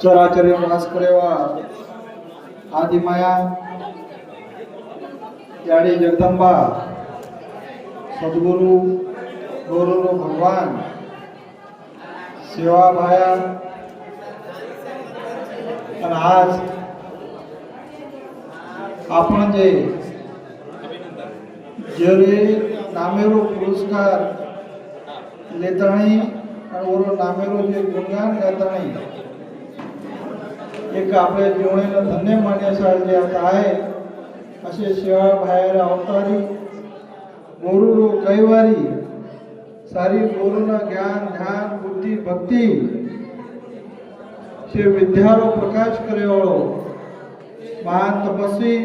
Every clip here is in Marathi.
चराचर वास करेवा आदिमाया याड़ी जगदंबा सदगुरु गुरु भगवान सेवा भाया आणि आज आपण जे जरे नामेरो पुरस्कार लेताणी आणि ओरो नामेरो जे गुणगान गाताणी एक आपल्या जीवनाला धन्य मानण्यासाठी आता आहे असे सेवा बाहेर अवतारी गुरु कैवारी सारी गुरुना ज्ञान ध्यान बुद्धी भक्ति से विद्यारो प्रकाश करेवाळो महान तपस्वी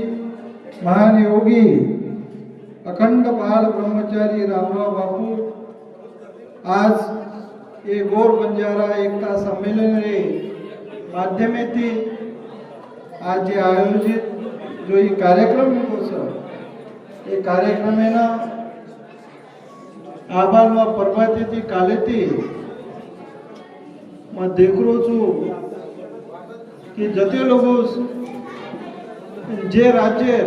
महान योगी अखंड बाल ब्रह्मचारी रामराव बापू आज ये गोर बंजारा एकता सम्मेलन रे माध्यमेथी आज जे आयोजित जो ये कार्यक्रम होतो ये कार्यक्रम है ना आबाल में परबाती थी काले थी मैं देख रो छू कि जते लोगों जे राज्य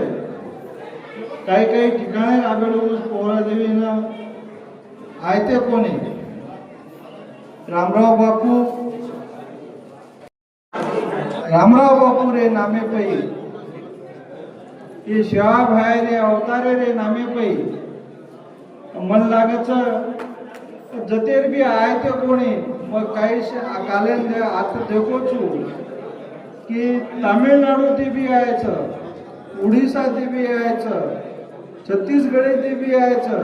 काही काही ठिकाणी आबेलो पोहरा देवी ना आयते कोणी रामराव बापू रे नामे पई ये सेवा भाई रे अवतारे रे नामे पई मन लागत जतेर भी आयते कोणी मग काही काले आता देखो छू कि तामिळनाडू ते भी आयचं उड़ीसा ते भी आयचं छत्तीसगढ़ ते भी आयचं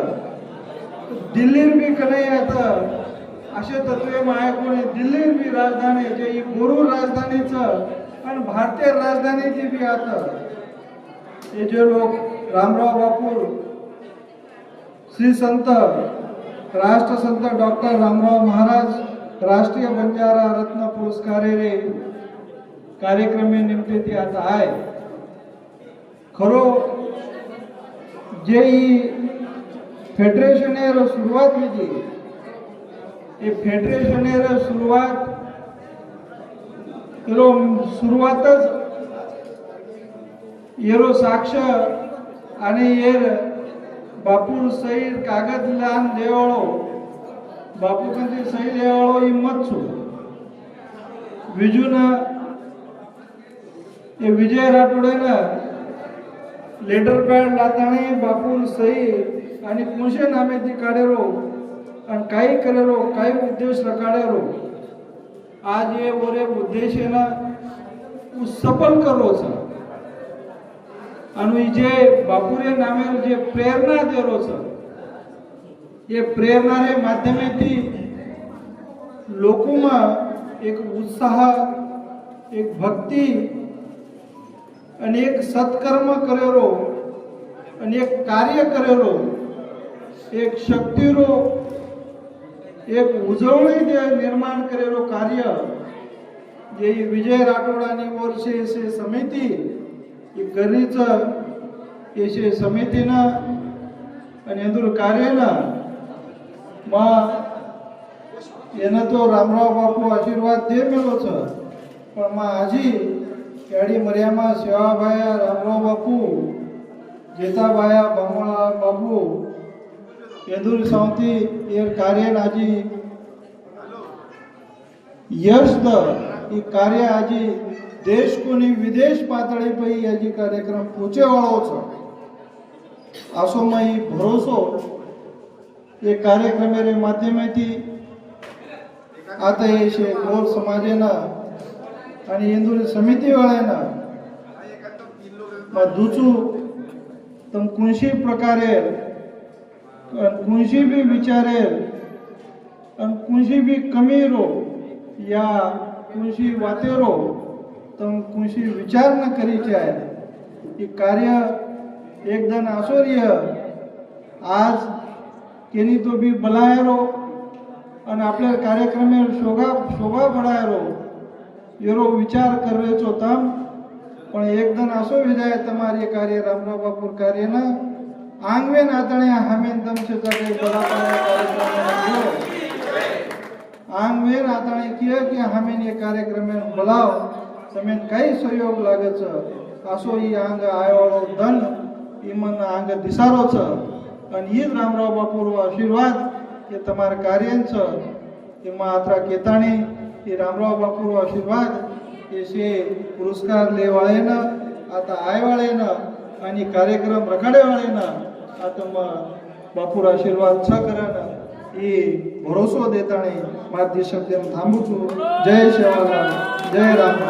दिल्ली भी कने येतं असे तत्वे माय कोणी दिल्ली भी राजधानी जे गुरु राजधानीचं आणि भारतीय राजधानी ती भी आता हे जे लोक रामराव बापू श्री संत राष्ट्रसंत डॉक्टर रामराव महाराज राष्ट्रीय बंजारा रत्न पुरस्कार रे कार्यक्रम निमित्ते ती आता आहे खरो जे फेडरेशन सुरुवात केली ये फेडरेशन सुरुवातच येरो साक्ष आणि येर बापू सही कागद लान देवाळो बापू कंती सही देवाळो हिम्मत छु विजून ये विजय राठोडे ना लेटर पॅड लाताणी बापू सही आणि कुणशे नामे ती काढेरो आणि काही करेरो काही उद्देश रकाडेरो आज ये ओरे उद्देश है ना सफल करो छ आणि जे बापूरे नामे जे प्रेरणा देरो छ ये प्रेरणा रे माध्यमेथी लोकोમાં एक उत्साह एक भक्ति आणि एक सत्कर्म करेरो आणि एक कार्य करेरो एक शक्तिरो एक उजवणी निर्माण करेलो कार्य जे विजय राठोडानी वर्षे से समिती गरीच येशे समितीनं आणि अंदूर कार्यनं मग येणं तो रामराव बापू आशीर्वाद दे मिळो छ पण मग आजी याडी मर्यामा सेवाबाया रामराव बापू जेताबाया बामणा बापू येदूर सावती ये कार्य आजी यश द ये कार्य आजी देश कोणी विदेश पातळी पई याची कार्यक्रम पोचे वाळो छ असो मई भरोसो ये कार्यक्रम रे माध्यमेथी आता येशे गोर समाजेना आणि इंदुरी समिती वाळेना मग दुचू तम कुणशी प्रकारे कुणशी भी विचारेल आणि कुणशी भी कमी रो या कुणशी वातेरो तम कुणशी विचार न करीचे आहे की कार्य एकदम आसोर्य आज केनी तो भी बलायरो आणि आपल्या कार्यक्रमे शोभा बढ़ायरो येरो विचार करवेचो तम पण एकदम आसो विजाय तमारे कार्य रामराव बापूर कार्य ना आंगवे नातणे हमें तम से तके बड़ा कार्यक्रम आंग वेर आताने किया कि हमें ये कार्यक्रम में बुलाओ समेन कई सहयोग लागे छ असो ई आंग आयो धन ईमन आंग दिसारो छ आणि ई रामराव बापूरो आशीर्वाद ये तमार कार्य छ एमा आत्रा केताणी ये रामराव बापूरो आशीर्वाद ये से पुरस्कार लेवाळे न आता आयवाळे न आणि कार्यक्रम रखाडे वाळे न आता मग बापूर आशीर्वाद छ करन એ ભરોસો દેતાણે મારા શબ્દ એમ થાંભું છું. જય સેવાલાલ, જય રામ.